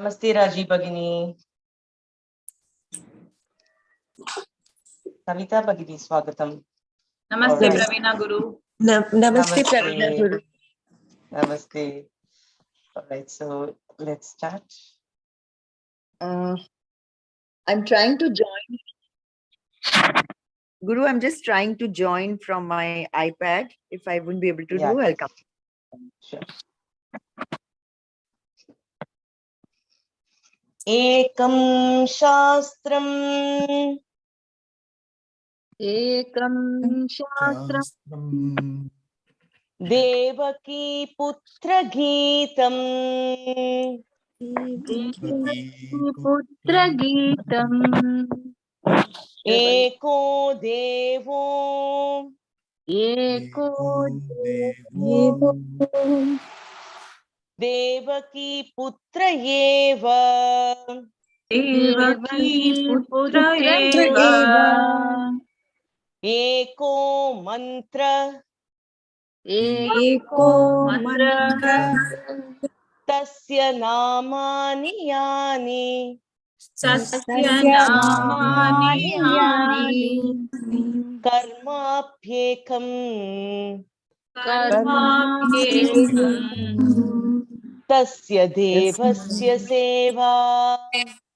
Namaste Raji Bhagini. Kavita Bhagini, Swagatam. Namaste Alright. Pravina Guru. Namaste Pravina Guru. Namaste. Alright, so let's start. I'm trying to join. Guru, I'm just trying to join from my iPad. If I wouldn't be able to do, I'll come. Sure. Ekam Shastram. Ekam Shastram. Devaki Putra Geetam. Putra Geetam. Eko Devo. Eko Devo. Devaki Putra Eva. Devaki Putra Eva. Eko Mantra. Eko Mantra. Tasya Namani Yani. Tasya Namani Yani. Karmapyekam. Karmapyekam. Tasya Devasya Seva.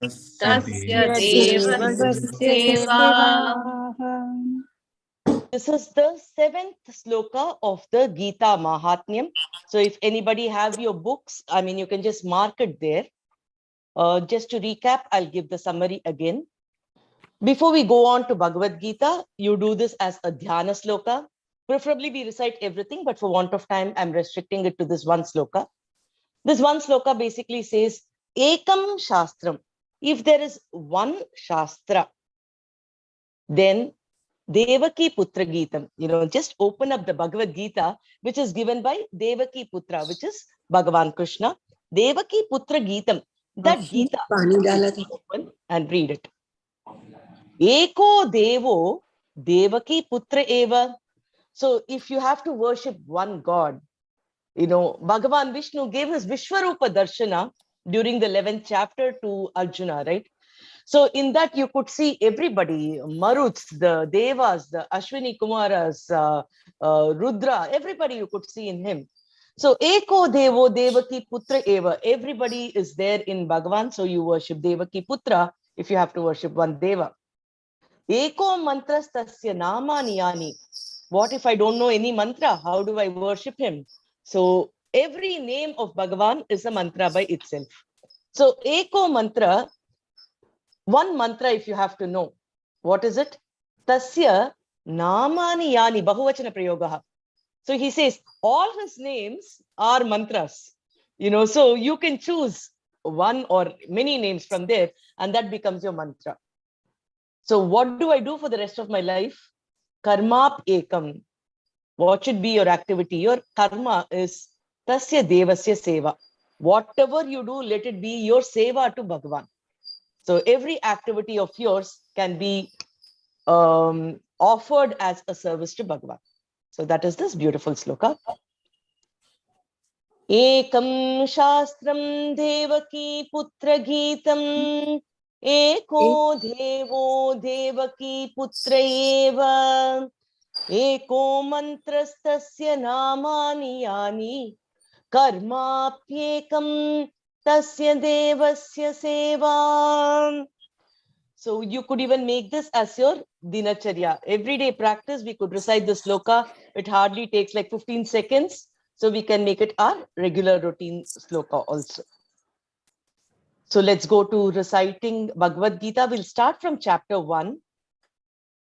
Tasya Devasya Seva. This is the 7th sloka of the Gita Mahatmyam. So if anybody have your books, I mean, you can just mark it there. Just to recap, I'll give the summary again. Before we go on to Bhagavad Gita, you do this as a dhyana sloka. Preferably we recite everything, but for want of time, I'm restricting it to this one sloka. This one sloka basically says, Ekam Shastram. If there is one Shastra, then Devaki Putra Geetam. Just open up the Bhagavad Gita, which is given by Devaki Putra, which is Bhagavan Krishna. Devaki Putra Geetam. That Gita, open and read it. Eko Devo Devaki Putra Eva. So if you have to worship one God, Bhagavan Vishnu gave his Vishwarupa Darshana during the 11th chapter to Arjuna, right? So in that you could see everybody, Maruts, the Devas, the Ashwini Kumaras, Rudra, everybody you could see in him. So Eko Devo Devaki Putra Eva. Everybody is there in Bhagavan. So you worship Devaki Putra if you have to worship one Deva. Eko Mantras Tasya Namani Yani. What if I don't know any mantra? How do I worship him? So every name of Bhagavan is a mantra by itself. So Eko Mantra, one mantra if you have to know. What is it? Tasya Namani Yani Bahuvachana Prayogaha. So he says all his names are mantras. So you can choose one or many names from there and that becomes your mantra. So what do I do for the rest of my life? Karmap ekam. What should be your activity? Your karma is tasya devasya seva. Whatever you do, let it be your seva to Bhagavan. So every activity of yours can be offered as a service to Bhagavan. So that is this beautiful sloka. Ekam shastram devaki putra geetam. Eko devo devaki putra eva. Eko mantrastasya namani yani. Karmapyekam tasya devasya seva. So you could even make this as your dinacharya. Everyday practice, we could recite the sloka. It hardly takes like 15 seconds. So we can make it our regular routine sloka also. So let's go to reciting Bhagavad Gita. We'll start from chapter 1.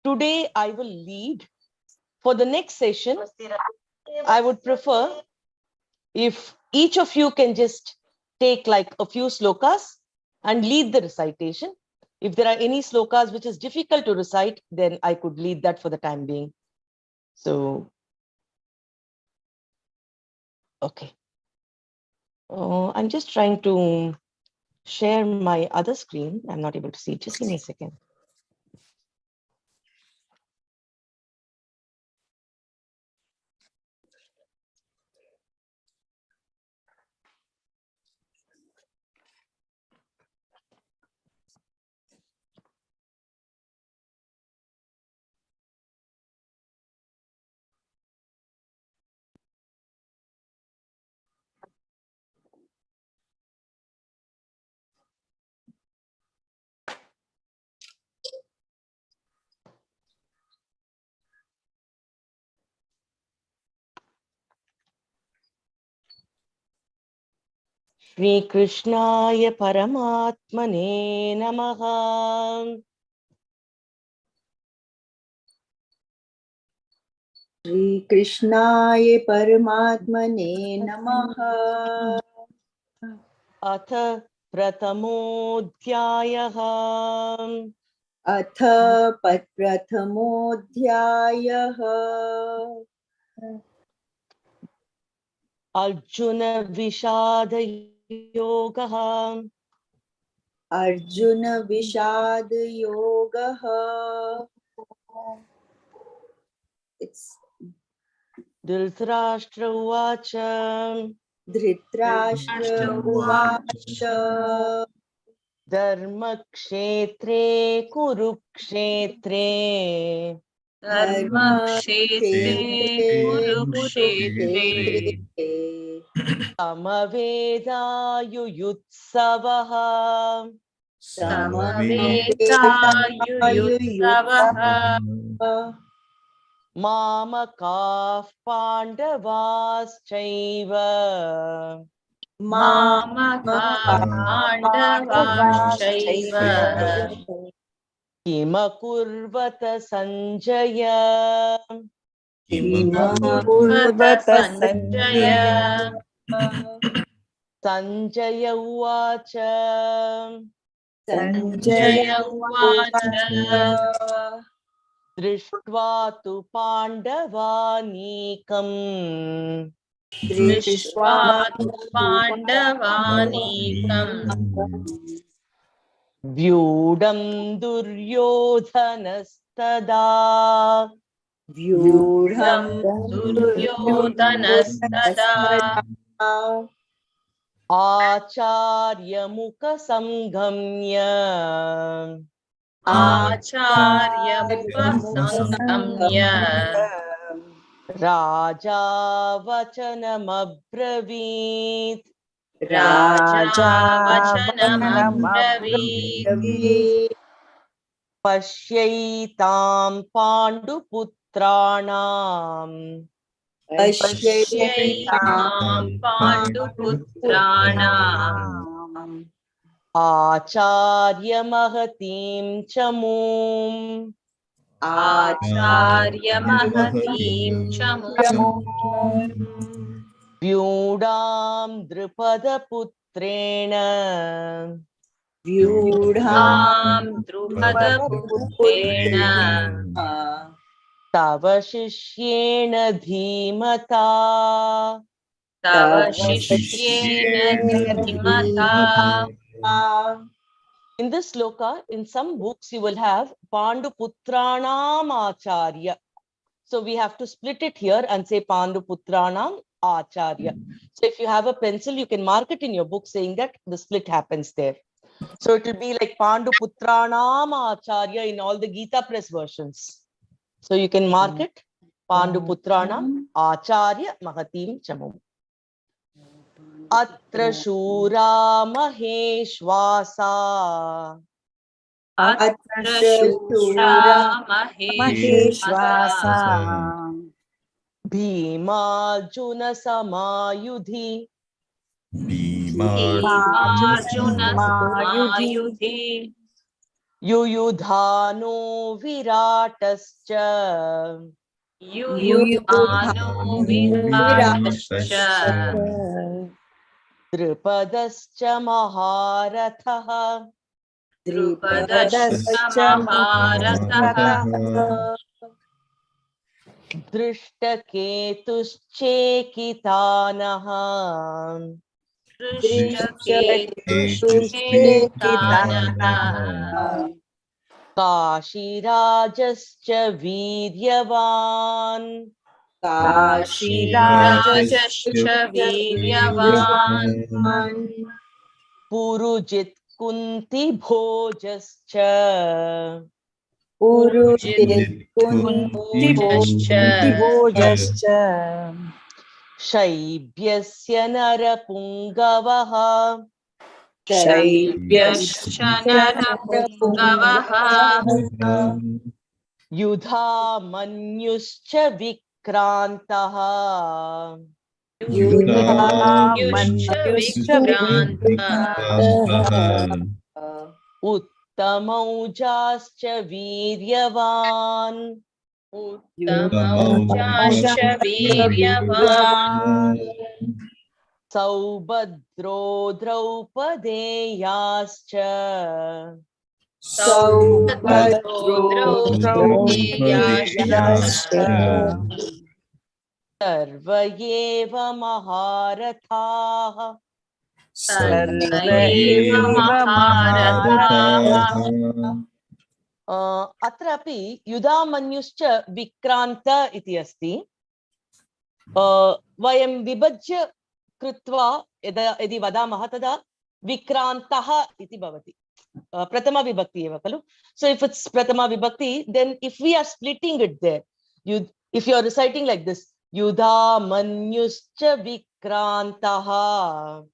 Today I will lead. For the next session, I would prefer if each of you can just take like a few slokas and lead the recitation. If there are any slokas which is difficult to recite, then I could lead that for the time being. So, okay. I'm just trying to share my other screen. I'm not able to see it. Just give me a second. Shri Krishnaya Paramatmane Namaha. Shri Krishnaya Paramatmane Namaha. Atha Prathamodhyayaha. Atha Prathamodhyayaha. Arjuna Vishada Yogaha. Arjuna Vishad Yogaha. It's Dhritarashtra Uvacha. Dhritarashtra Uvacha. Dharmakshetre Kurukshetre. Dharmakshetre Kurukshetre Samaveda Samaveta Mamakaः Pandavaschaiva Mamaka Pandavaschaiva Kimakurvata Sanjaya. Kimakurvata Sanjaya Sanjaya Uvacha Sanjaya Uvacha Drishtva tu Pandavanikam Drishtva tu Pandavanikam Vyudam Duryodhanastada Vyudham Duryodhanastada Acharya Mukha Samgamya Acharya Mukha Sangamya Raja Vachanam Abravit Raja Vachanam Abravit Pashyaitam Panduputranam Pashyaitam Panduputranam Acharya Mahatim Chamum Acharya Mahatim Chamum Vyudam Drupada Putrena Vyudham Drupada Putrena Tava Shishyena Dhimata. Tava Shishyena Dhimata. In this sloka, in some books, you will have Pandu Putranam Acharya. So we have to split it here and say Pandu Putranam Acharya. So if you have a pencil, you can mark it in your book saying that the split happens there. So it will be like Pandu Putranam Acharya in all the Gita Press versions. So you can mark it Pandu Putranam Acharya Mahatim Chamum. Atra Shura Maheshwasa Atra Shura Maheshwasa Bhimarjuna Samayudhi Bhimarjuna Samayudhi Yuyudhano Viratascha Yuyudhano Viratascha Drupadascha Maharathaha Drupadascha Maharataha Drishtaketuschekitanaha Drishtaketuschetanaha Kashirajascha Viryavan Kashirajascha Viryavan Purujit Kunti Bhojascha Purujit Kuntibhojascha Shaibyasya Narapungavaha Shaivyascha Narapungavaha Yudha Manyuscha Vikrantaha युष्च विक्रान्त उत्तमौजाश्च वीर्यवान् उत्तमौजाश्च वीर्यवान् सौभद्रो द्रौपदेयाश्च सौभद्रो द्रौपदेयाश्च सर्व एव महारथाः सर्व एव महारथाः अत्रापि युधामन्युश्च विक्रान्त इति अस्ति। वयं विभज्य कृत्वा यदि वदामः तदा विक्रान्तः इति भवति। प्रथमा विभक्ति एव खलु. So if it's pratama vibhakti, then if we are splitting it there, if you are reciting like this, Yudha Manyuscha Vikrantaha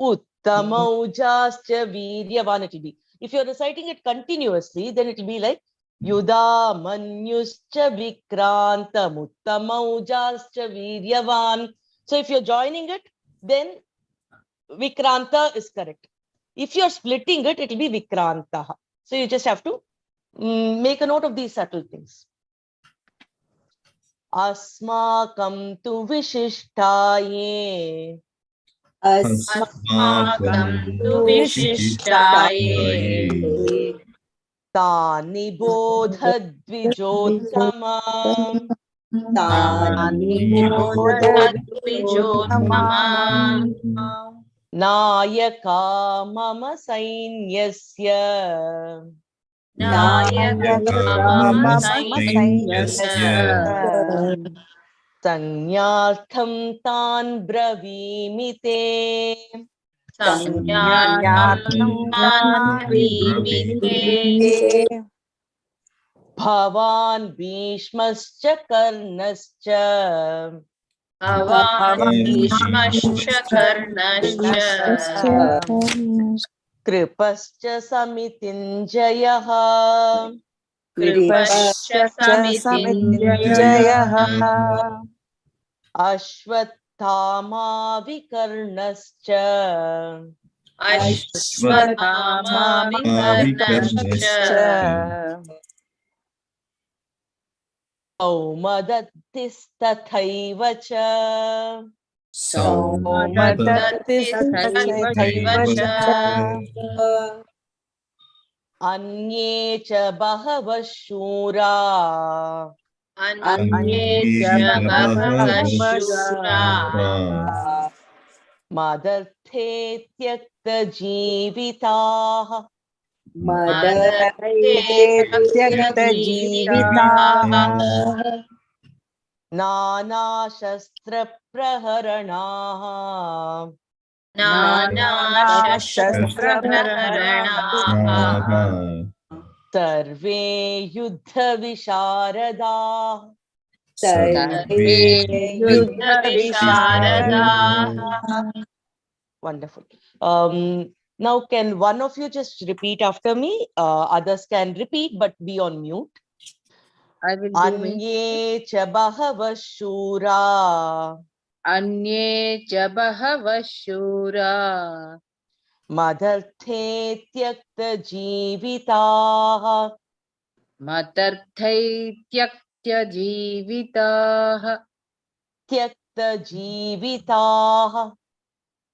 Uttamaujascha Viryavan, it will be. If you are reciting it continuously, then it will be like Yudha Manyuscha Vikrantam Uttamaujascha Viryavan. So if you're joining it, then Vikranta is correct. If you're splitting it, it will be Vikrantaha. So you just have to make a note of these subtle things. Asmakam tu vishishtaye. अस्माकं तु विशिष्टाये Tani bodhadvijottama. तानि बोधद्विजोत्तमा Nayaka mama sainyasya. नायका मम सैन्यस्य Sanyartham tan bravimite. संज्ञार्थं ब्रवीमि ते Bhavan Bhishmascha Karnascha. भवान् भीष्मश्च कर्णश्च Kripascha Samitinjayah. कृपश्च समितिञ्जयः Ashwathama Vikarnascha. Ashwatthama विकर्णश्च Saumadatistathaiva cha. सौमदत्तिस्तथैव च Anye cha bahava shura. अन्ये च बहवः शूरा Madarthe tyakta jeevitaah. मदर्थे त्यक्तजीविताः Nana shastra praharanaah. नानाशस्त्रप्रहरणाः Sarve yuddha visharadaah. सर्वे युद्धविशारदाः Wonderful. Now can one of you just repeat after me? Others can repeat but be on mute. I will do me. Anye cha bahava shura. अन्ये च बहवः शूरा Madarthe tyakta jeevitaah. मतर्थैत्यक्त्यजीविताः Tyakta jeevitaah.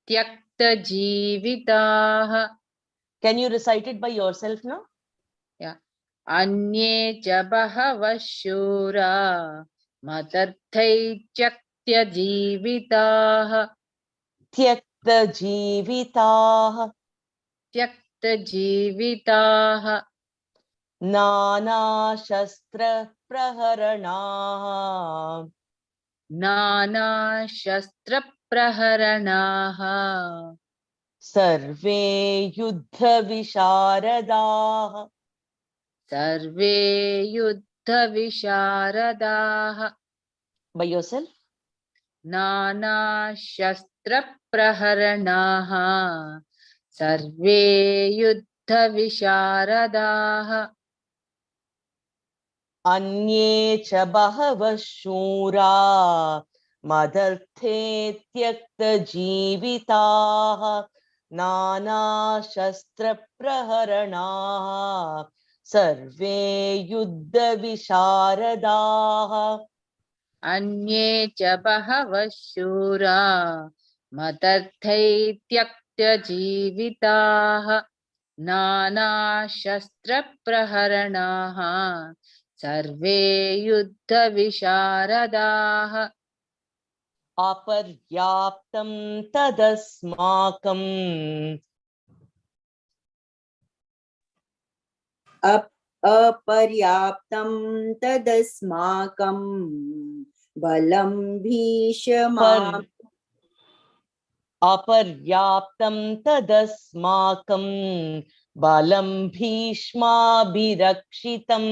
त्यक्तजीविताः Can you recite it by yourself now? Yeah. अन्ये च बहवः शूरा मतर्थैत्यक्त्यजीविताः Tyakta jeevitaah. त्यक्तजीविताः Nana shastra praharanaah. नानाशस्त्रप्रहरणाः Sarve yuddha visharadaah. सर्वे युद्धविशारदाः By yourself. नानाशस्त्रप्रहरणाः सर्वे युद्धविशारदाः Anye cha bahava shura. मदर्थे त्यक्तजीविताः नानाशस्त्रप्रहरणाः सर्वे युद्धविशारदाः अन्ये च बहवः शूरा मदर्थै त्यक्तजीविताः नानाशस्त्रप्रहरणाः सर्वे युद्धविशारदाः अपर्याप्तं तदस्माकं अपर्याप्तं तदस्माकं बलं अपर्याप्तं तदस्माकं बलं भीष्माभिरक्षितम्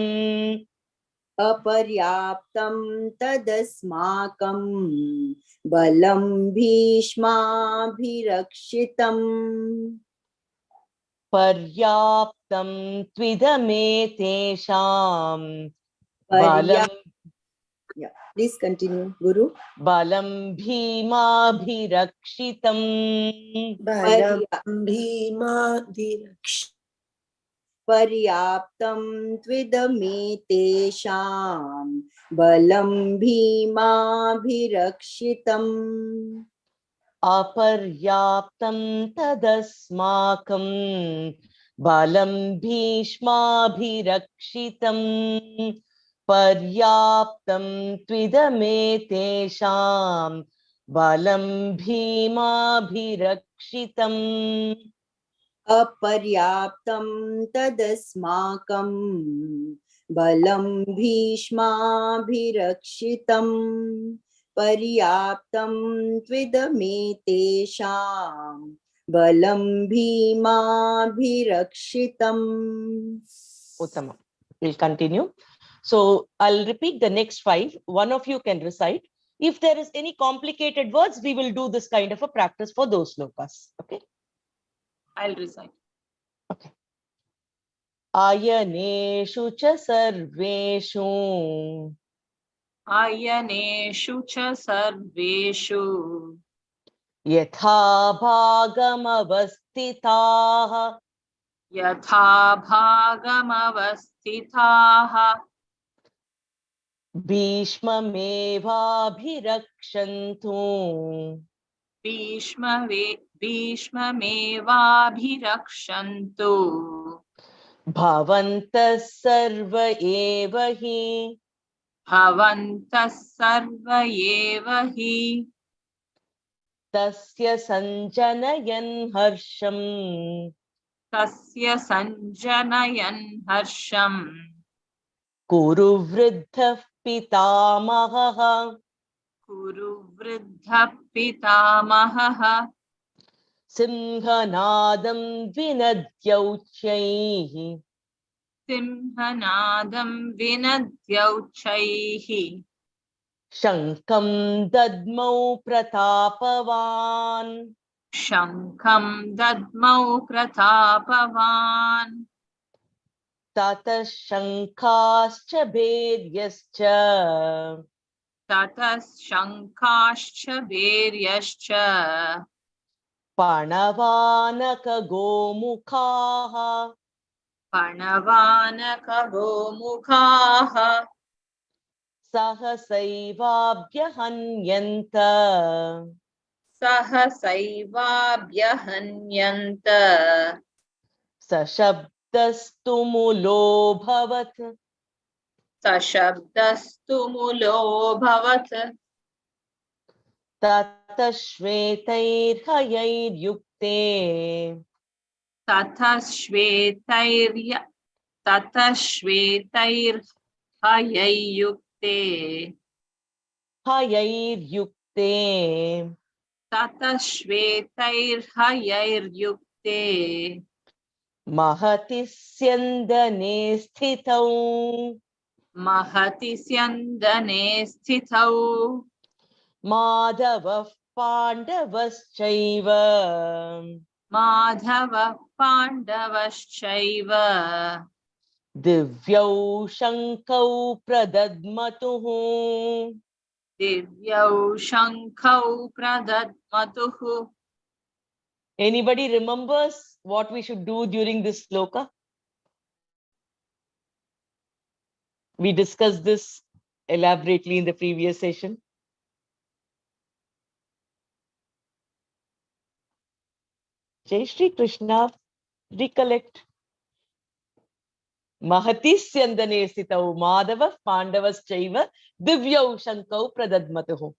अपर्याप्तं तदस्माकं बलं भीष्माभिरक्षितम् पर्याप्तं त्विदमेतेषां बलं Please continue, Guru. बलं भीमाभिरक्षितम् पर्याप्तं त्विदमेतेषां बलं भीमाभिरक्षितम् अपर्याप्तं तदस्माकं बलं भीष्माभिरक्षितम् पर्याप्तं त्विदमेतेषां बलं भीमाभिरक्षितम् अपर्याप्तं तदस्माकं बलं भीष्माभिरक्षितम् पर्याप्तं त्विदमेतेषां बलं भीमाभिरक्षितम्. Uttamam. We'll continue. So I'll repeat the next 5. One of you can recite. If there is any complicated words, we will do this kind of a practice for those slokas. Okay. I'll recite. Okay. Ayaneshu cha sarveshu Ayaneshu cha sarveshu yatha bhagamavastitaah yatha bhagamavastitaha bhishmamevabhirakshantu Bhishmamevabhirakshantu bhavantas sarva eva hi Bhavantas sarva eva hi tasya sanjanayan harsham Tasya sanjanayan harsham kuru vruddha pitamahah Kuru vruddha pitamahaha simhanadam vinadyauchaihi Simhanadam vinadyauchaihi shankam dadmau pratapavan Shankam dadmau pratapavan tata shankascha bhedyascha Tatas shankascha veryascha panavanaka gomukhaha Panavanaka gomukhaha sahasaivaabhyahanyanta Sahasaivaabhyahanyanta sashabdastu mulobhavat Sashabdastu mulo bhavat tata shvetairhayairyukte Tatashvetairhayayyukte hayairyukte Tatashvetairhayayyukte mahati syandane sthitau Mahati syandane sthitau madhavah pandavaschaiva Madhava Pandavaschaiva divyau shankau pradadmatuhu Divyau Shankau Pradadmatuhu. Anybody remembers what we should do during this sloka? We discussed this elaborately in the previous session. Jai Shri Krishna, recollect. Mahati Syandane Sitau Madhava Pandavas Chaiva Divyau Shankau Pradadmatuhu.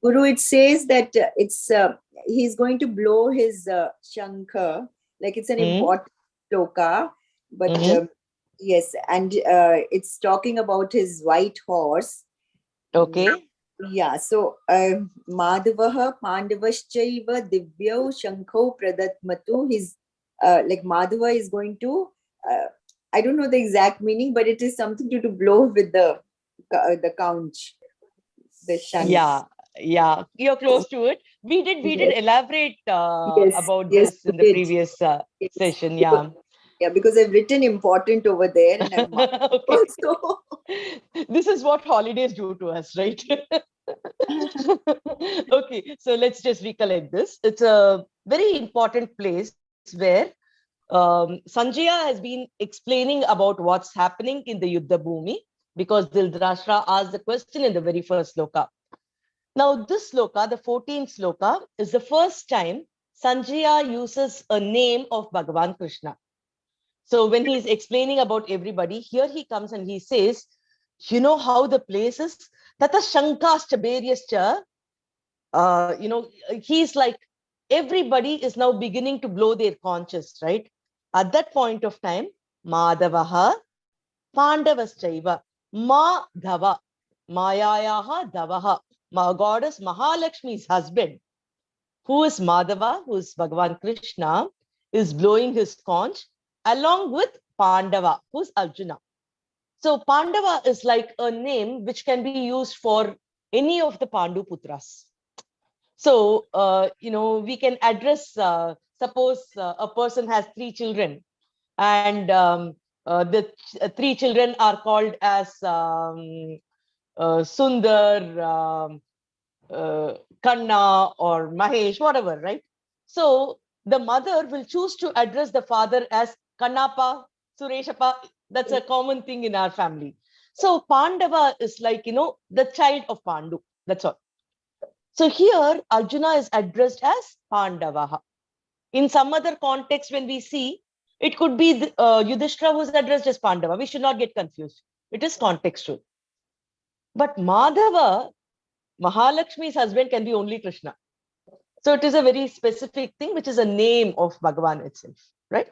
Guru, it says that he's going to blow his shankha, like it's an important sloka, but yes, and it's talking about his white horse. Okay. Yeah, so Madhavaha Pandavaschaiva Divyau Shankho Pradatmatu. His like Madhava is going to I don't know the exact meaning, but it is something to blow with the conch, the shank. Yeah, you're close to it. We did Yes. elaborate Yes, about yes, this you in the did. previous Yes. session. Because, yeah, because I've written important over there and I've marked Okay. also. This is what holidays do to us, right? Okay, so let's just recollect this. It's a very important place where Sanjaya has been explaining about what's happening in the Yuddha Bhumi, because Dhritarashtra asked the question in the very first sloka. Now, this sloka, the 14th sloka, is the first time Sanjaya uses a name of Bhagavan Krishna. So when he's explaining about everybody, here he comes and he says, you know how the place is? Tata Shankascha Beryascha, he's like, everybody is now beginning to blow their conches, right? At that point of time, Madhavaha, Pandavaschaiva, Madhava, Mayayaha Davaha, goddess Mahalakshmi's husband, who is Madhava, who is Bhagavan Krishna, is blowing his conch along with Pandava, who's Arjuna. So Pandava is like a name which can be used for any of the Pandu Putras. So, we can address, suppose a person has 3 children and the 3 children are called as Sundar, Kanna or Mahesh, whatever, right? So the mother will choose to address the father as Kannapa, Sureshapa. That's a common thing in our family. So Pandava is like, the child of Pandu. That's all. So here Arjuna is addressed as Pandavaha. In some other context, when we see, it could be Yudhishthira who is addressed as Pandava. We should not get confused. It is contextual. But Madhava, Mahalakshmi's husband, can be only Krishna. So it is a very specific thing, which is a name of Bhagavan itself, right?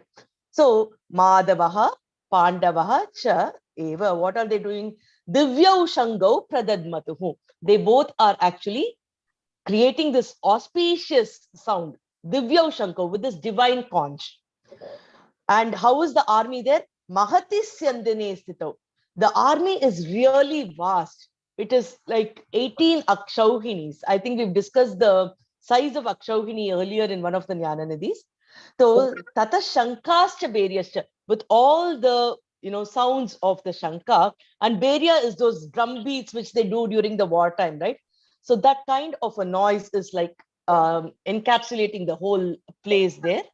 So Madhavaha, Pandavaha, cha eva. What are they doing? Divyau Shangau Pradadmatuhu. They both are actually creating this auspicious sound, Divyau Shankau, with this divine conch. And how is the army there? Mahati Syandane Sthitau. The army is really vast. It is like 18 Akshauhinis. I think we've discussed the size of Akshauhini earlier in one of the Jnana Nidhis. So, Tata Shankascha Beryascha, with all the sounds of the Shanka, and Berya is those drum beats which they do during the wartime, right? So that kind of a noise is like encapsulating the whole place there,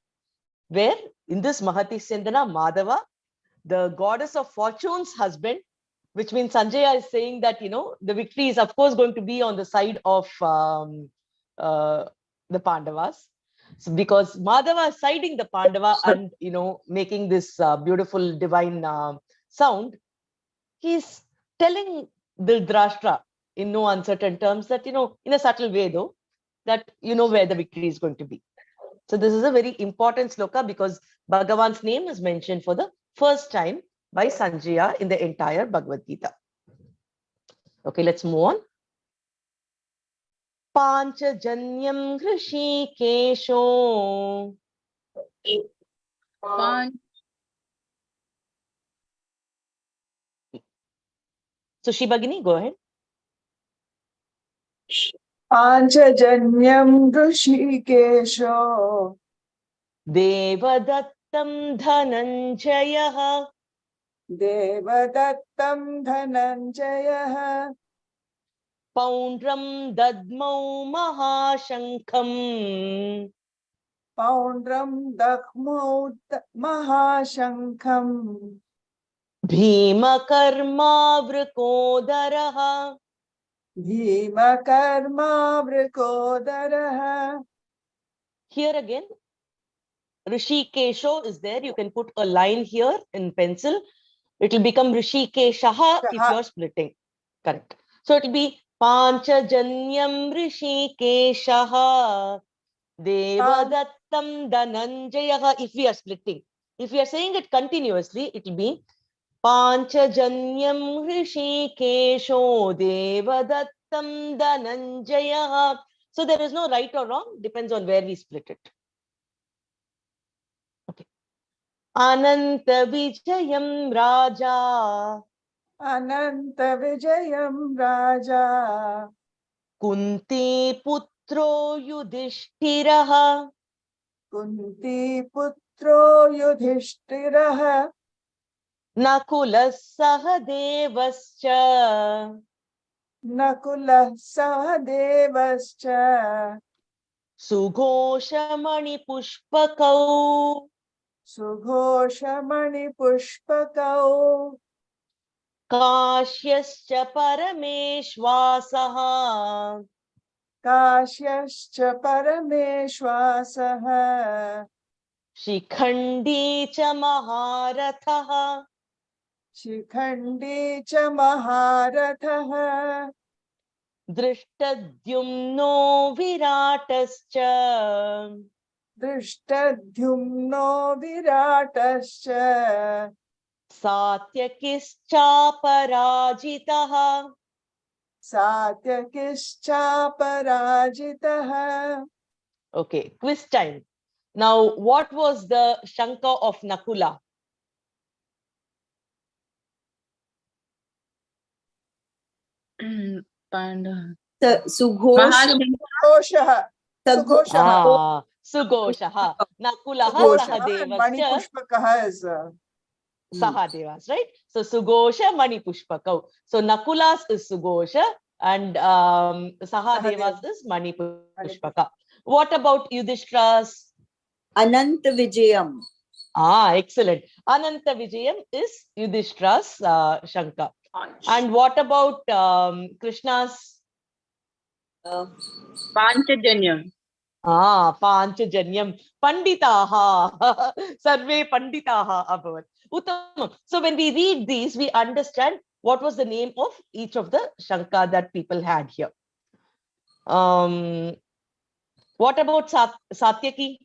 where in this Mahati Sendana, Madhava, the goddess of fortune's husband, which means Sanjaya is saying that, the victory is of course going to be on the side of the Pandavas. So because Madhava is siding the Pandava and, making this beautiful divine sound, he's telling Dhritarashtra in no uncertain terms that, in a subtle way though, that where the victory is going to be. So this is a very important sloka because Bhagavan's name is mentioned for the first time by Sanjaya in the entire Bhagavad Gita. Okay, let's move on. Panchajanyam Hrishikesho. So Shibagini, go ahead. Panchajanyam Hrishikesho Devadattam Dhananjayah देवदत्तं धनञ्जयः पौण्ड्रं दद्मौ महाशङ्खम् पौण्ड्रं दह्मौ महाशङ्खम् भीमकर्मावृकोदरः भीमकर्मावृकोदरः. Here again, Rishikesho is there. You can put a line here in pencil. It will become Rishikeshaha if you are splitting. Correct. So it will be Panchajanyam Rishikeshaha Devadattam Dhananjayaha if we are splitting. If we are saying it continuously, it will be Panchajanyam Rishikesho Devadattam Dhananjayaha. So there is no right or wrong, depends on where we split it. Okay. Ananta Vijayam Raja Ananta Vijayam Raja Kunti Putro Yudhishthiraha Kunti Putro Yudhishthiraha Nakulah Sahadevascha Nakulah Sahadevascha Sughoshamani Pushpakau Sughoshamani Pushpakau Kashyascha Parameshwasaha Kashyascha Parameshwasaha Shikhandi cha Maharathaha. Shikhandi cha Maharathaha Drishtadhyumno Viratascha Drishtadhyumno Viratascha Satyakischa Parajitaha. Satyakischa Parajitaha. Okay, quiz time. Now, what was the Shanka of Nakula? Sughosh. Sughoshah. Sughoshah. Sugoshaha. Nakulaha Sughoshah and Mani Sahadevascha Pushpakaha is Sahadevas, right? So Sugosha Mani Pushpakau. So Nakulas is Sugosha and Sahadevas is Mani Pushpaka. What about Yudhishthira's? Ananta Vijayam. Excellent. Ananta Vijayam is Yudhishthira's Shanka. And what about Krishna's? Panchajanyam. Panchajanyam. Panditaha. Sarve Panditaha abhavat. Uttamam. So when we read these, we understand what was the name of each of the Shanka that people had here. What about Satyaki?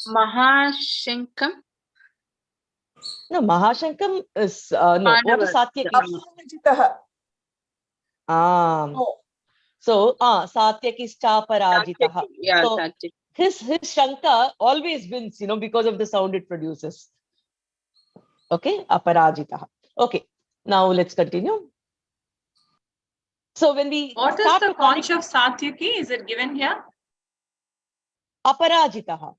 Mahashankam. No, Mahashankam is no. What is Satyaki? So Satyaki Parajitaha. Yeah, So Satyaki. his Shanka always wins, because of the sound it produces. Okay, Aparajitaha. Okay, now let's continue. So when we What is the conch of Satyaki? Is it given here? Aparajitaha.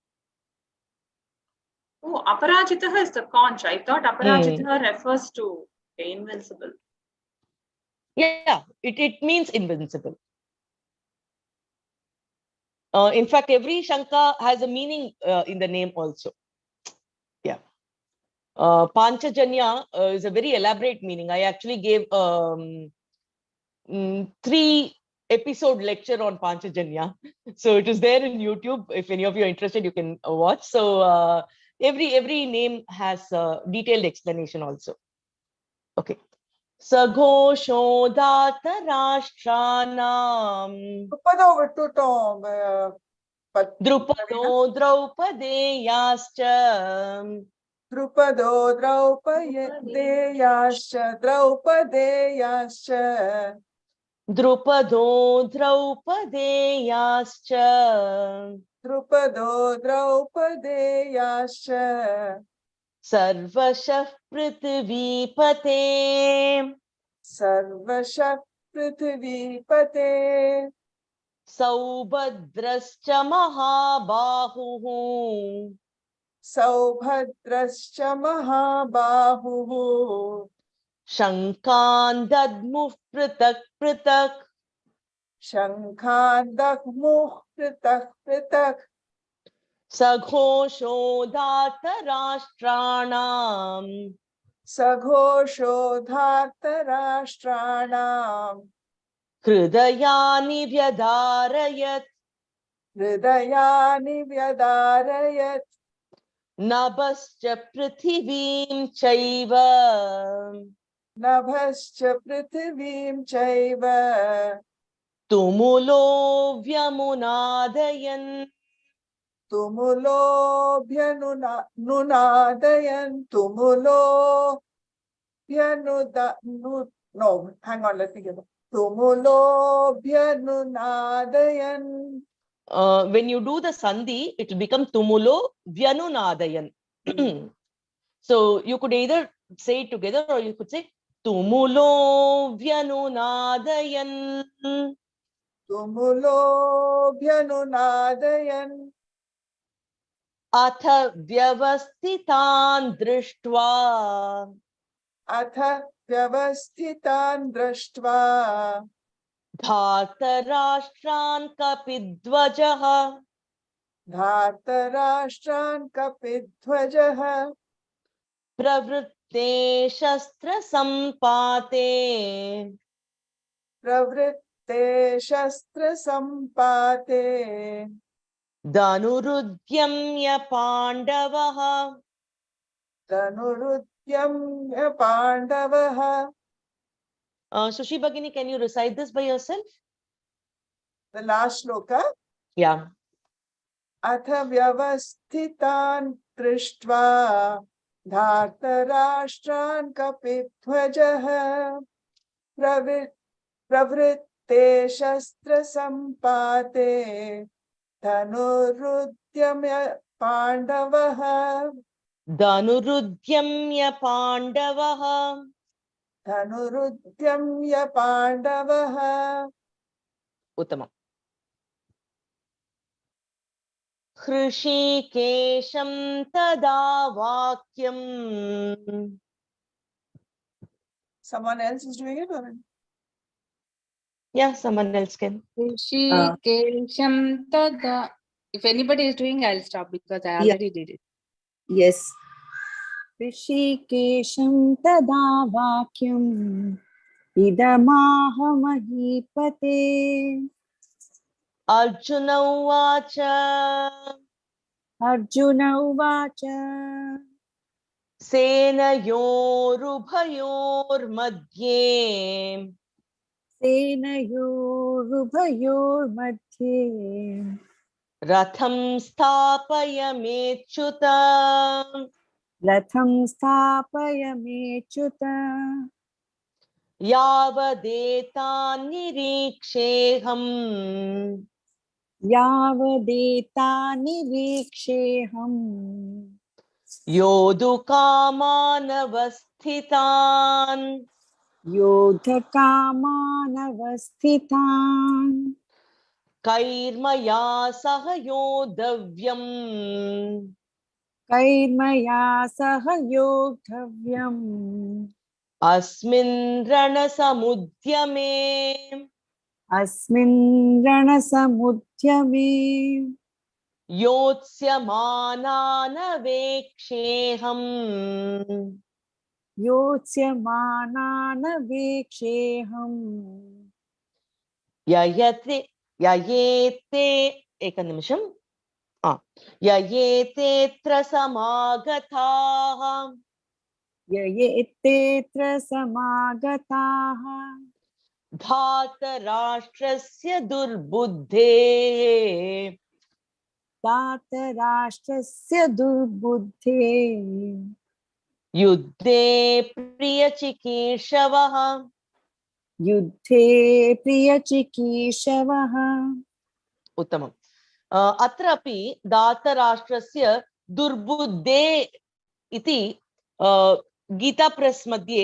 Oh, Aparajitaha is the conch. I thought Aparajitaha refers to the invincible. Yeah, it means invincible. In fact, every Shanka has a meaning in the name also. Yeah. Panchajanya is a very elaborate meaning. I actually gave 3-episode lecture on Panchajanya. So it is there in YouTube. If any of you are interested, you can watch. So every name has a detailed explanation also. Okay. Saghoshodata Rashtranam Drupado Draupadeyascha Drupado Draupadeyascha Draupadeyascha Drupado Draupadeyascha Drupado Draupadeyascha Sarvashah Prithvipate Sarvashah Prithvipate सौभद्रश्च महाबाहुः सौभद्रश्च महाबाहुः शङ्खान् दद्मुः पृथक् पृथक् शङ्खान् दह्मुः पृथक् पृथक् सघोषो धार्तराष्ट्राणाम् सघोषो धार्तराष्ट्राणाम् हृदयानि व्यधारयत् हृदयानि व्यदारयत् नभश्च पृथिवीं चैव नभश्च पृथिवीं चैव तुमुलो व्यमुनादयन् तुमुलोऽभ्यनुनादयन् no, hang on, let me get it. Tumuloऽभ्यनुनादयन्. when you do the sandhi, it will become tumulo vyanunadayan. So you could either say it together or you could say tumulo vyanunadayan. Tumuloऽभ्यनुनादयन्. अथ व्यवस्थितान् दृष्ट्वा अथ व्यवस्थितान् दृष्ट्वा धार्तराष्ट्रान् कपिध्वजः धार्तराष्ट्रान् कपिध्वजः प्रवृत्ते शस्त्रसम्पाते प्रवृत्ते शस्त्रसम्पाते धनुरुद्यम्य पाण्डवः धनुरुद्यम्य पाण्डवः. Sushi Bhagini, can you recite this by yourself? The last shloka. Yeah. अथ व्यवस्थितान् दृष्ट्वा धार्तराष्ट्रान् कपिध्वजः प्रवृत्ते शस्त्रसम्पाते धनुरुद्यम्य पाण्डवः धनुरुद्यम्य पाण्डवः धनुरुद्यम्य पाण्डवः. उत्तमम्. हृषीकेशं तदा वाक्यम्. Someone else is doing it or? Yeah, someone else can. Rishikesham tada. If anybody is doing, I'll stop because I already did it. Yes. ऋषिकेशं तदा वाक्यम् इदमाह महीपते. अर्जुन उवाच अर्जुन उवाच सेनयोरुभयोर्मध्ये सेनयोरुभयोर्मध्ये रथं स्थापयमेच्युत रथं स्थापयमेच्युत यावदेतान्निरीक्षेऽहम् यावदेतान्निरीक्षेऽहम् योद्धुकामानवस्थितान् योद्धकामानवस्थितान् कैर्मया सह योद्धव्यम् कैर्मया सह योद्धव्यम् अस्मिन् रणसमुद्यमे अस्मिन् रणसमुद्यमे योत्स्यमानानवेक्षेऽहम् योत्स्यमानानवेक्षेऽहम् ययेते एकनिमिषम् ययेतेऽत्र समागताः ययेतेऽत्र समागताः धार्तराष्ट्रस्य दुर्बुद्धेः धार्तराष्ट्रस्य दुर्बुद्धेः युद्धे प्रियचिकीर्षवः युद्धे प्रियचिकीर्षवः. उत्तमम्. अत्रापि धार्तराष्ट्रस्य दुर्बुद्धे इति गीता प्रेस् मध्ये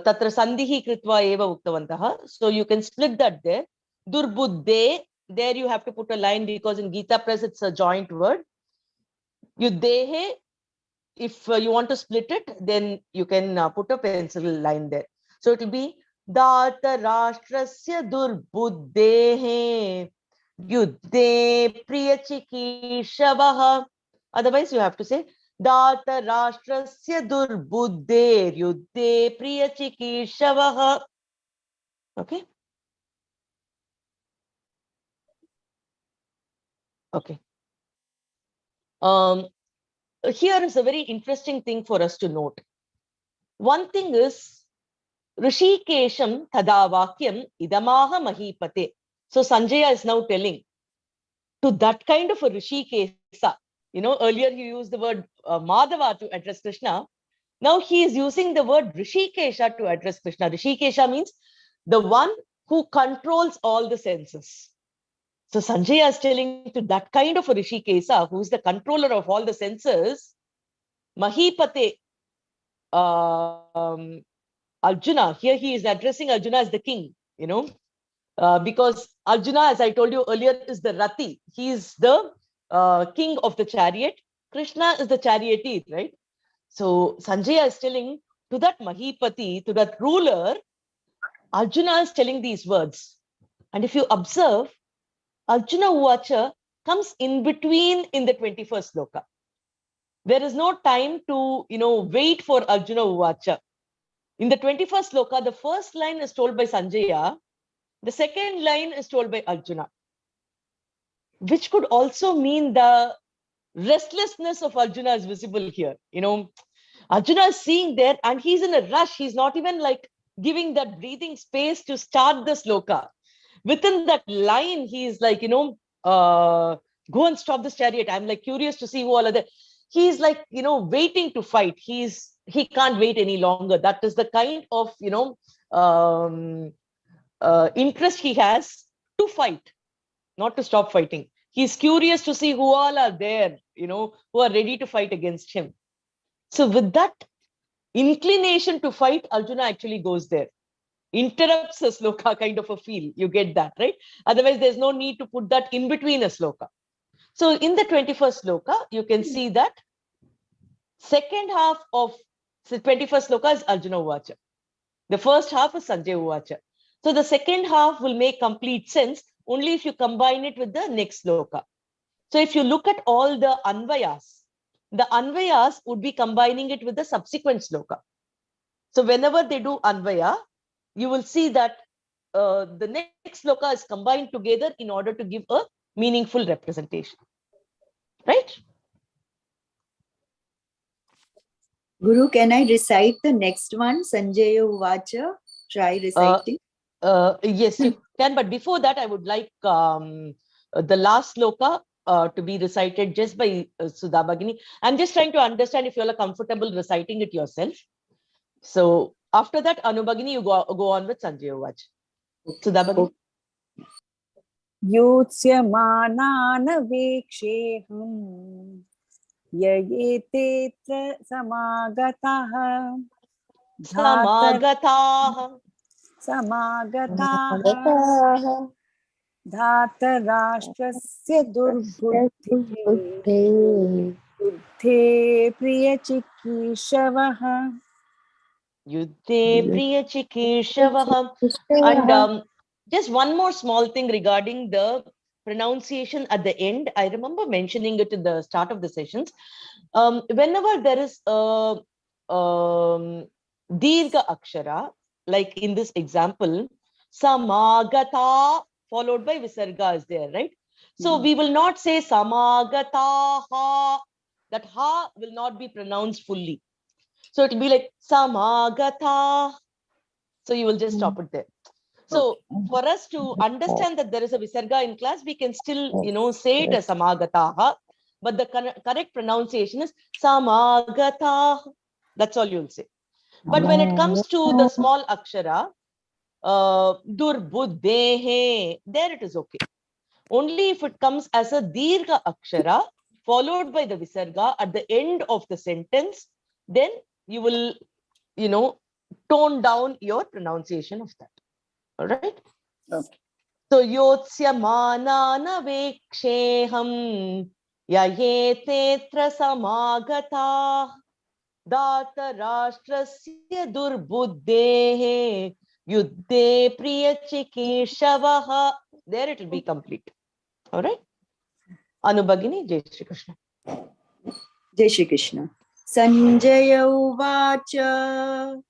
तत्र सन्धिः कृत्वा एव उक्तवन्तः. So you can split that there. Durbuddhe, there you have to put a line because in Gita Press it's a joint word. Yuddhehe, if you want to split it, then you can put a pencil line there. So it will be Data Rashtrasya Durbuddhehe Yuddhe Priyachikishavaha. Otherwise, you have to say Data Rashtrasya Durbuddhe Yuddhe Priyachikishavaha. Okay. Okay. Here is a very interesting thing for us to note. One thing is Rishikesham Tadavakyam Idamaha Mahipate. So Sanjaya is now telling to that kind of a Rishikesa. Earlier he used the word Madhava to address Krishna. Now he is using the word Rishikesha to address Krishna. Rishikesha means the one who controls all the senses. So Sanjaya is telling to that kind of a Rishikesa, who is the controller of all the senses, Mahipate, Arjuna. Here he is addressing Arjuna as the king, because Arjuna, as I told you earlier, is the Rati. He is the king of the chariot. Krishna is the charioteer, right? So Sanjaya is telling to that Mahipati, to that ruler, Arjuna is telling these words. And if you observe, Arjuna Uvacha comes in between in the 21st sloka. There is no time to, wait for Arjuna Uvacha. In the 21st sloka, the first line is told by Sanjaya. The second line is told by Arjuna, which could also mean the restlessness of Arjuna is visible here. Arjuna is seeing there and he's in a rush. He's not even like giving that breathing space to start the sloka. Within that line, he's like, go and stop this chariot. I'm like curious to see who all are there. He's like, waiting to fight. He can't wait any longer. That is the kind of, interest he has to fight, not to stop fighting. He's curious to see who all are there, who are ready to fight against him. So with that inclination to fight, Arjuna actually goes there. Interrupts a sloka kind of a feel. You get that, right? Otherwise, there's no need to put that in between a sloka. So in the 21st sloka, you can see that second half of the 21st sloka is Arjuna Uvacha. The first half is Sanjaya Uvacha. So the second half will make complete sense only if you combine it with the next sloka. So if you look at all the Anvayas would be combining it with the subsequent sloka. So whenever they do Anvaya, you will see that the next sloka is combined together in order to give a meaningful representation. Right? Guru, can I recite the next one, Sanjaya Uvacha? Try reciting. Yes, you can. But before that, I would like the last sloka to be recited just by Sudha Bhagini. I'm just trying to understand if you all are comfortable reciting it yourself. So after that, Anubhagini, you go on with Sanjaya Uvacha. Sudha Bhagini. योत्स्यमानानवेक्षेऽहम् ययेतेऽत्र समागताः Samagataha. धातराष्ट्रस्य दुर्बुद्धे युद्धे प्रियचिकीर्षवः Yuddhe Priyachikeshavaha. And just one more small thing regarding the pronunciation at the end. I remember mentioning it in the start of the sessions. Whenever there is a Dirgha Akshara, like in this example, Samagata followed by Visarga is there, right? So we will not say Samagata ha. That ha will not be pronounced fully. So it will be like Samagata. So you will just stop it there. So for us to understand that there is a Visarga in class, we can still, say it as Samagataha. But the correct pronunciation is Samagata. That's all you'll say. But when it comes to the small Akshara, Durbuddehe, there it is okay. Only if it comes as a Dirgha Akshara, followed by the Visarga at the end of the sentence, then you will, tone down your pronunciation of that. All right. Okay. So yotsyamanavekshekham yayetetra samagata datarashtrasya durbuddhehe yuddhe priyachikeshavaha. There it will be complete. All right. Anubhagini, Jai Shri Krishna. Jai Shri Krishna. Sanjaya uvacha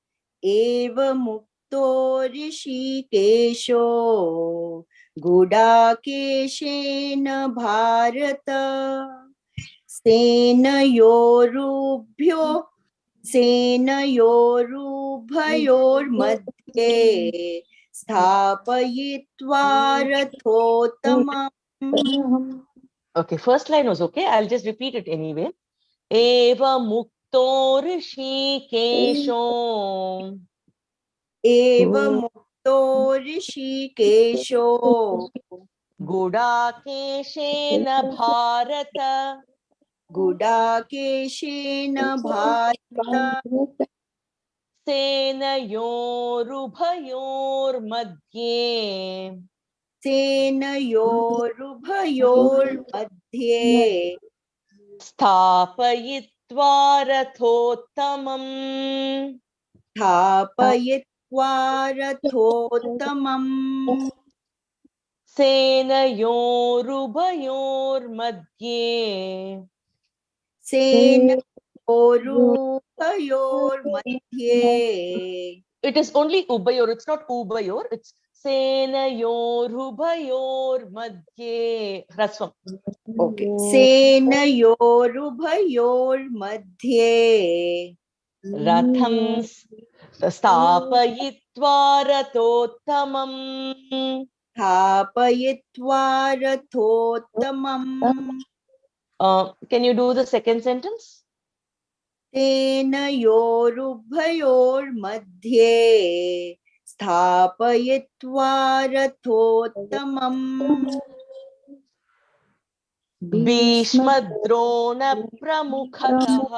eva mukto rishikesho gudakeshena bharata सेनयोरुभयोर्मध्ये स्थापयित्वा रथोत्तमम्. Okay, first line was okay. I'll just repeat it anyway. Eva mukto rishikesho एव मुक्तो ऋषिकेशो gudakeshena bharata गुडाकेशेन Bharata सेनयोरुभयोर्मध्ये सेनयोरुभयोर्मध्ये स्थापयित्वा रथोत्तमम् स्थापयित्वा रथोत्तमम्. सेनयोरुभयोर्मध्ये सेनयोरुभयोर्मध्ये. It is only ubayor, it's not ubayor, it's senayorubayormadhye hrasvam. Okay. सेनयोरुभयोर्मध्ये Ratham स्थापयित्वा रथोत्तमम्. स्थापयित्वा रथोत्तमम्. Can you do the second sentence? सेनयोरुभयोर्मध्ये स्थापयित्वा रथोत्तमम्. भीष्मद्रोणप्रमुखतः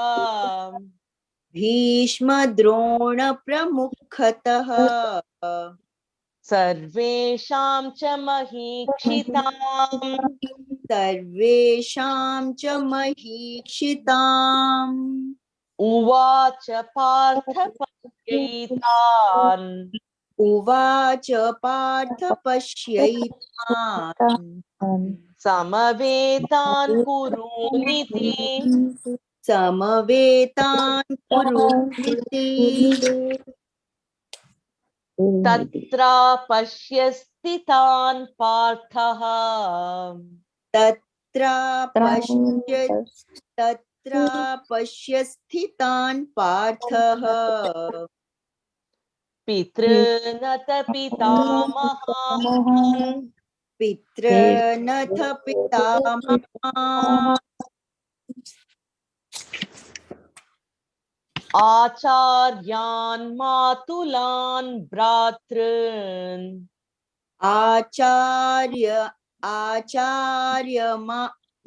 भीष्मद्रोणप्रमुखतः सर्वेषां च महीक्षिताम् सर्वेषां च महीक्षिताम्. उवाच पार्थ पश्यैतान् उवाच पार्थ पश्यैतान् समवेतान् कुरूनिति समवेतान् कुरूनिति. तत्र पश्य स्थितान् पार्थः तत्र पश्य स्थितान् पार्थः पितॄनथ पितामहान् पितृनथ पितामहान् आचार्यान् मातुलान् भ्रातॄन्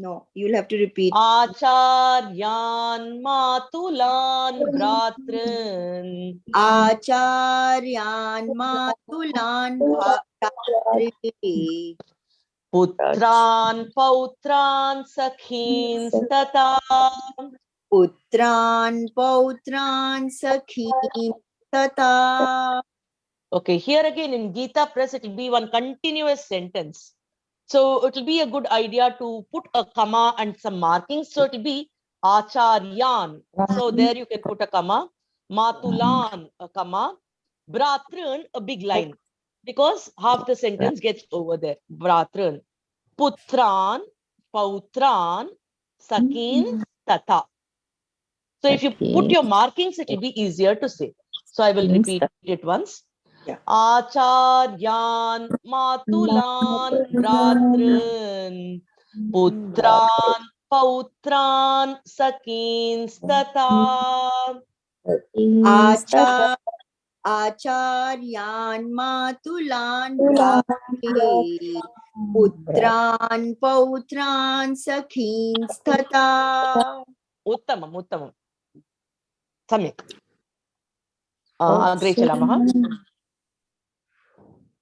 no, you'll have to repeat. आचार्यान् मातुलान् भ्रातॄन् आचार्यान् मातुलान् भ्रातॄन् पुत्रान् पौत्रान् सखींस्तथा पुत्रान् पौत्रान् सखीं तथा. Okay, here again in Gita Press, it will be one continuous sentence. So it will be a good idea to put a comma and some markings. So it will be Acharyan. So there you can put a comma. Matulan, a comma. Bhratrun, a big line. Because half the sentence gets over there. Bhratrun. Putran, Pautran, Sakin, Tata. So if you put your markings, it will be easier to say. So I will repeat it once. Yeah. Acharyan Matulan Bhratrun Putran Pautran Sakinstata आचार्यान् मातुलान् भ्रातॄन् पुत्रान् पौत्रान् सखींस्तथा. Uttamam, Uttamam. Samyak. Agre chalamah.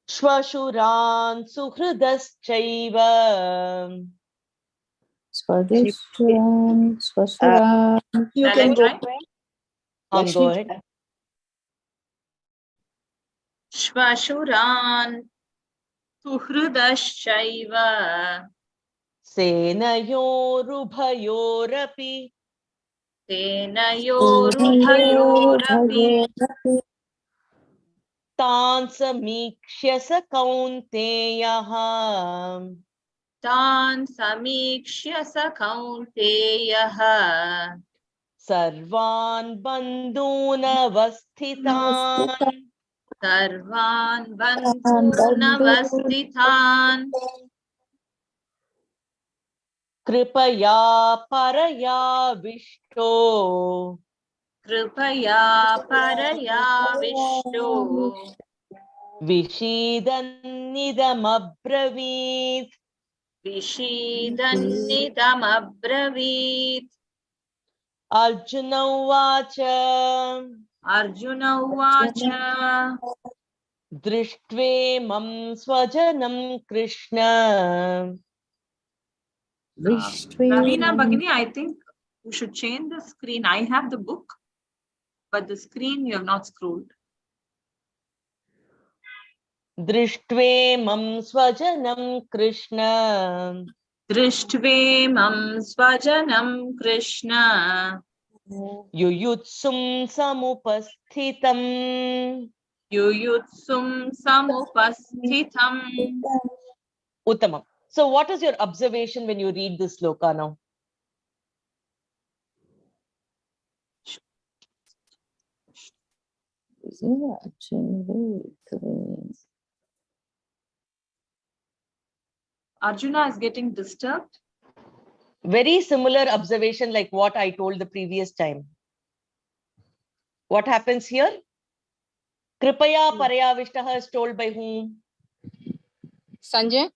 Shvashuran suhridaschaiva. Swadeshwan, Swasuran. You Shall I can go. try? Go Lakshmi. ahead. Shvashuran suhridaschaiva Senayorubhayorapi. tenayorubhayorapi Tan samikshya sa kaunteyaha. tan samikshya sa kaunteyaha Sarvan bandhunavasthitan. sarvan bandhunavastithan Kripaya parayavishto. kripaya parayavishto Vishidanidamabravit. Vishidannidamabravit. Arjuna uvacha. Arjuna uvacha. Drishtve swajanam Krishna. Ravina Bhagini, I think you should change the screen. I have the book, but the screen you have not scrolled. Drishtve swajanam Krishna. Drishtve svajanam Krishna. Yuyutsum samupasthitam. Yuyutsum samupasthitam. Uttamam. So what is your observation when you read this sloka now? Arjuna is getting disturbed. Very similar observation like what I told the previous time. What happens here? Kripaya parayavishtaha is told by whom? Sanjay?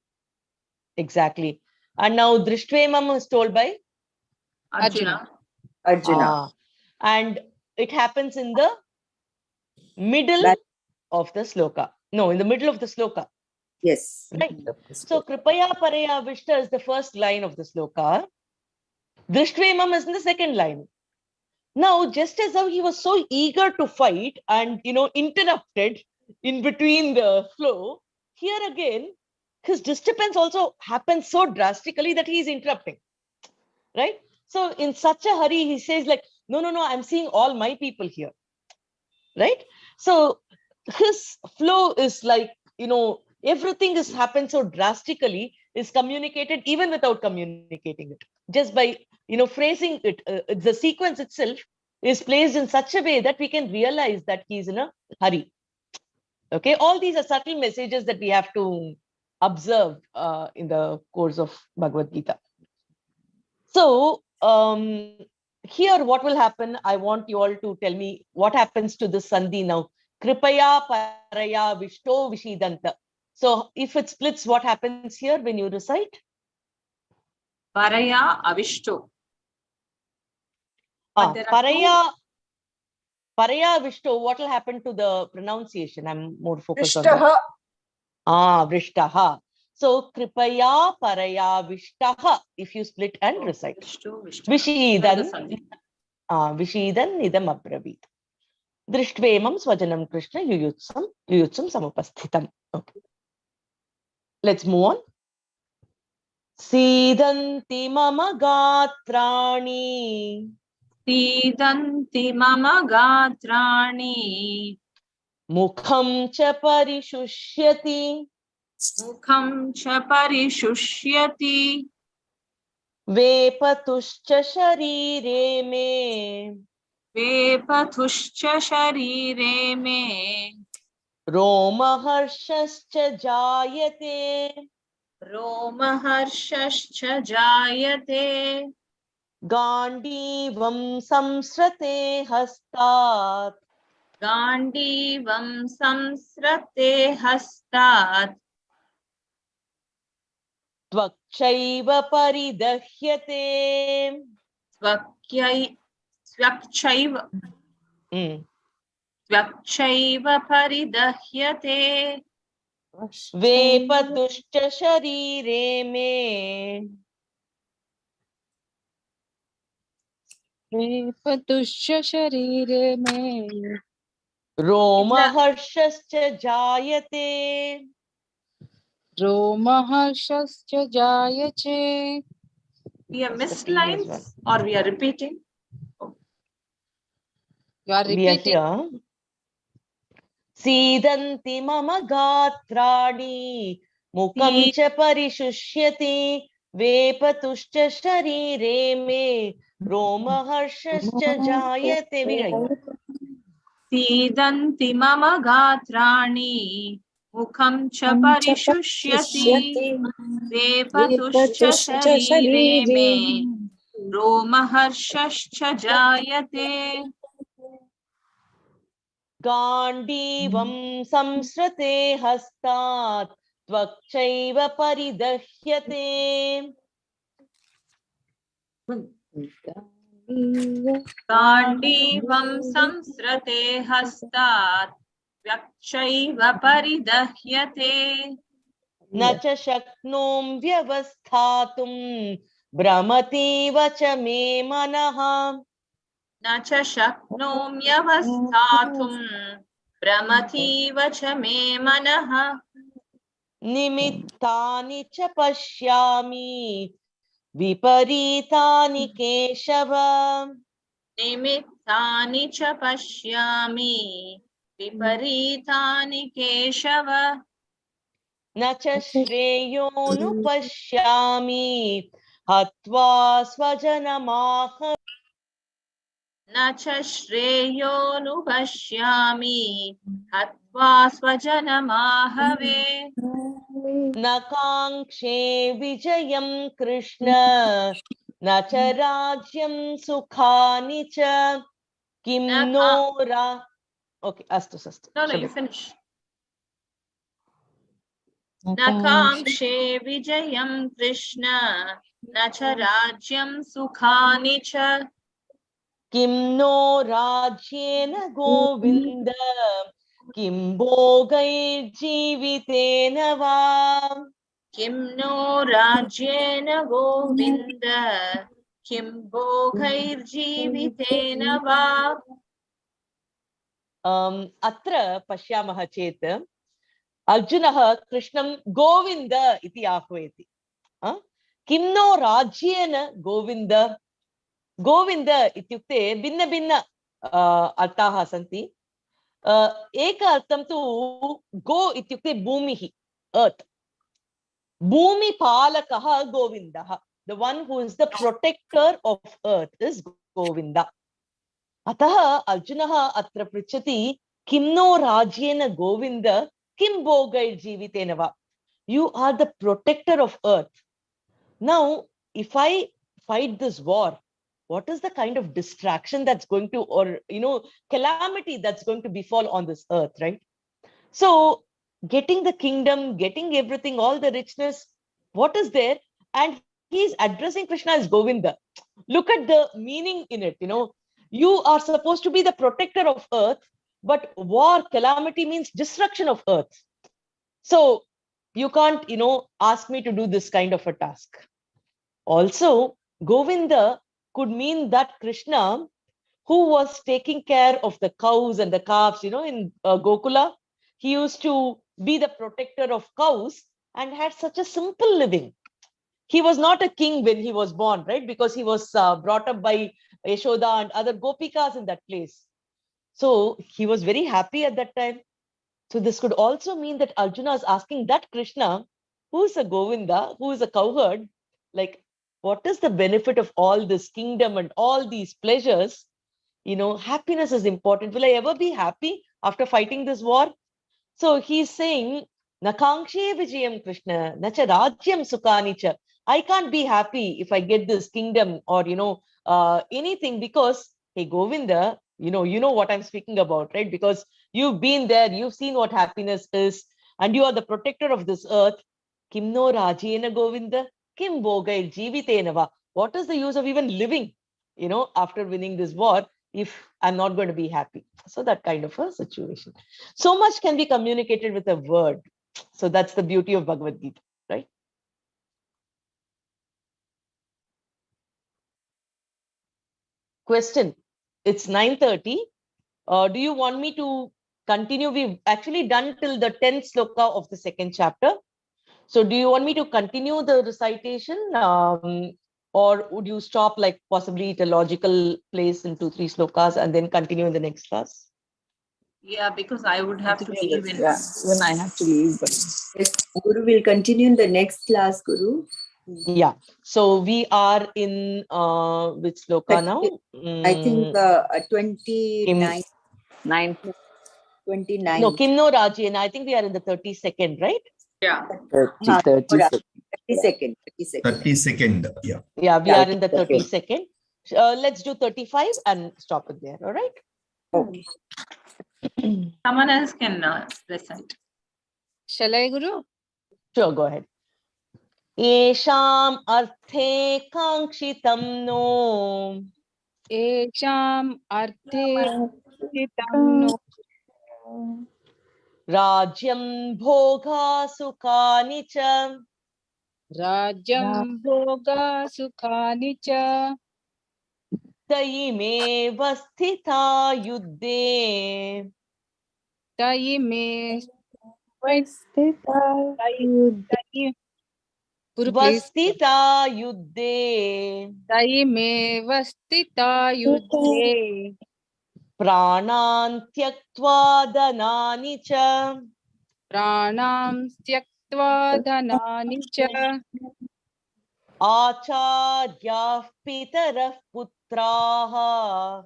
Exactly. And now Drishtve is told by? Arjuna. Arjuna. And it happens in the middle That- of the sloka. No, in the middle of the sloka. Yes. Right. So Kripaya parayavishta is the first line of the sloka. Drishtve is in the second line. Now, just as how he was so eager to fight and, interrupted in between the flow, here again, his disturbance also happens so drastically that he is interrupting, right? So in such a hurry, he says like, no, I'm seeing all my people here, right? So his flow is like, everything has happened so drastically, is communicated even without communicating it. Just by, phrasing it, the sequence itself is placed in such a way that we can realize that he's in a hurry. Okay, all these are subtle messages that we have to observe in the course of Bhagavad Gita. So here what will happen, I want you all to tell me what happens to this sandhi now. Kripaya paraya vishto vishidanta. So if it splits, what happens here when you recite? Paraya avishto. But there are Paraya vishto, what will happen to the pronunciation? I'm more focused on that. Vrishtaha. Vrishtaha. So kripaya paraya vishtaha, if you split and recite. Vishidan idam abravit. Drishtve swajanam Krishna yuyutsam samupasthitam. Okay. Let's move on. Sidanti mama gatrani. Sidanti mama gatrani. Mukham cha parishushyati. Mukham cha parishushyati. Vepatuscha sharire me. Vepathuscha sharire me. Romaharshascha jayate. Romaharshascha jayate. Gandivam samsrate hastat. Gandivam samsrate hastat. Tvakshaiva paridahyate. Svakchaiva Svakchaiva paridahyate. वेपतुश्च शरीरे मे वेपतुश्च शरीरे मे रोमहर्षश्च जायते रोमहर्षश्च जायते. We have That's the missed previous one. lines or we are repeating. You are We are repeating. here. सीदन्ति मम गात्राणि मुखं च परिशुष्यति वेपतुश्च शरीरे मे रोमहर्षश्च जायते वीणा सीदन्ति मम गात्राणि मुखं च परिशुष्यति वेपतुश्च शरीरे मे रोमहर्षश्च जायते गाण्डीवं संसृते हस्तात् त्वक्चैव परिदह्यते गाण्डीवं संसृते हस्तात् व्यक्षैव परिदह्यते न च शक्नोमि व्यवस्थातुं भ्रमतीव च मे मनः न च शक्नोम्यवस्थातुं भ्रमतीव च मे मनः निमित्तानि च पश्यामि विपरीतानि केशव निमित्तानि च पश्यामि विपरीतानि केशव न च श्रेयोनुपश्यामि हत्वा स्वजनमाह न च श्रेयोनुपश्यामि हत्वा स्वजनमाहवे न काङ्क्षे विजयं कृष्ण न च राज्यं सुखानि च किं न नो का- रा ओके अस्तु अस्तु No, you क्षम्यताम्। finish. न काङ्क्षे विजयं कृष्ण न च राज्यं सुखानि च किं नो राज्येन गोविन्द किं भोगैर्जीवितेन वा किं नो राज्येन गोविन्द किं भोगैर्जीवितेन वा अत्र पश्यामः चेत् अर्जुनः कृष्णं गोविन्द इति आह्वयति किं नो राज्येन गोविन्द गोविन्द इत्युक्ते भिन्न भिन्न अर्थाः सन्ति एक अर्थं तु गो इत्युक्ते भूमिः अर्थ भूमिपालकः गोविन्दः the one who is the protector of earth is govinda अतः अर्जुनः अत्र पृच्छति किं नो राज्येन गोविन्द किं भोगैर्जीवितेन वा you are the protector of earth now if I fight this war what is the kind of distraction that's going to or calamity that's going to befall on this earth right so getting the kingdom getting everything all the richness what is there and he's addressing krishna as govinda look at the meaning in it you are supposed to be the protector of earth but war calamity means destruction of earth so you can't ask me to do this kind of a task also govinda could mean that krishna who was taking care of the cows and the calves in gokula he used to be the protector of cows and had such a simple living he was not a king when he was born right because he was brought up by yashoda and other gopikas in that place so he was very happy at that time so this could also mean that arjuna is asking that krishna who is a govinda who is a cowherd like what is the benefit of all this kingdom and all these pleasures happiness is important will I ever be happy after fighting this war so he's saying, Nakangshe Vijayam Krishna, Nacha Rajyam Sukhani. I can't be happy if I get this kingdom or, anything because, hey, Govinda, you know what I'm speaking about, right? Because you've been there, you've seen what happiness is, and you are the protector of this earth. Kim no Rajyena Govinda, Kim Bogail Jivitenava. What is the use of even living, after winning this war if I'm not going to be happy? So that kind of a situation. So much can be communicated with a word. So that's the beauty of Bhagavad Gita, right? Question. It's 9:30. Do you want me to continue? We've actually done till the 10th sloka of the second chapter. So do you want me to continue the recitation, or would you stop, like possibly at a logical place in 2-3 slokas and then continue in the next class? Yeah, because I would have to leave in. Yeah, when I have to leave. But Yes, Guru will continue in the next class, Guru. Yeah. So we are in which sloka now? I think 29. 9. 29. No, Kim no Raji, and I think we are in the 32nd, right? Yeah. 30 32nd. 32nd. Yeah. Yeah, we are in the 32nd. 32nd. Let's do 35 and stop it there. All right. Okay. Someone else can recite. Shall I, Guru? Sure, go ahead. Yesham arthe kangshitam no Esham arthe chitam no rajyam bhoga sukhani cha rajyam bhoga sukhani cha tayime vasthita yuddhe tayime Vasthita tayi- Guru, please. vasthita yuddhe Tayime vastita yudhe pranan tyaktva danani cha pranam tyaktva dhanani cha acharyah pitarah putraha.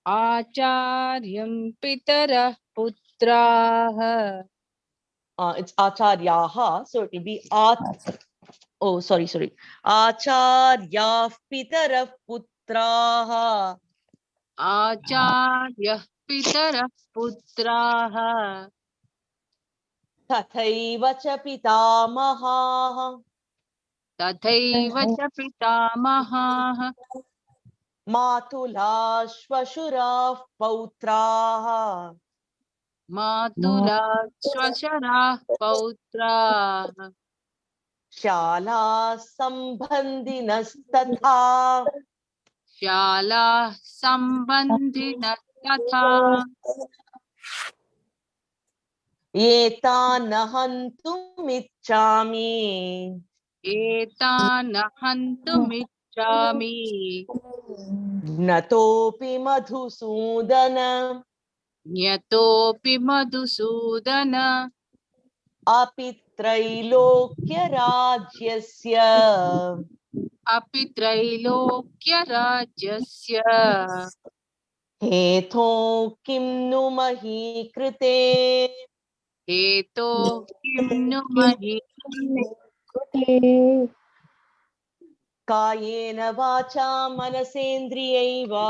acharyam pitarah putrah It's acharyaha, so it will be sorry. Acharyah pitarah putraha acharyah pitarah putrah tathaiva cha pitamaha tathaiva cha pitamahah matula shvashurah pautraha matula swasharah pautrah shala sambandhinastatha shala sambandhina tatha etanahantumi etanahantumiccami gnatopi madhusudana nyatopi madhusudana api trailokya rajyasya api trailokya rajyasya hetho kim nu mahi krite heto kim nu mahi kayena vacha manasendriyaiva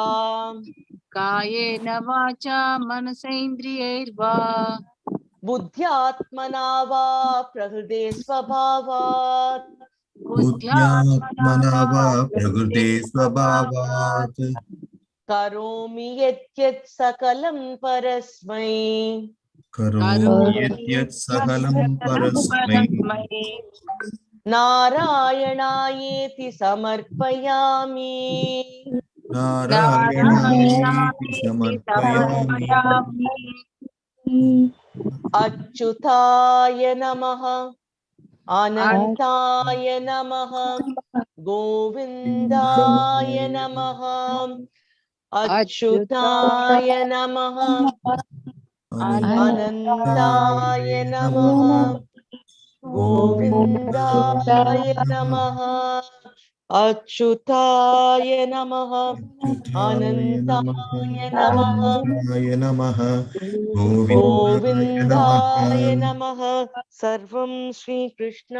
kayena vacha manasendriyairva buddhyatmana va prakrite svabhavat Buddhyatmana va prakrite prakriti svabhavat karomi yat sakalam parasmai karomi yadyat sakalam parasmai narayanaayeti samarpayami narayanayeeti samarpayami achyutaya namaha anantaya namaha govindaya namaha achyutaya namaha anantaya namaha govindaya namaha achyutaya namaha anantaya namaha Anantaya namaha Govindaya namaha govindaya namaha sarvam Shri Krishna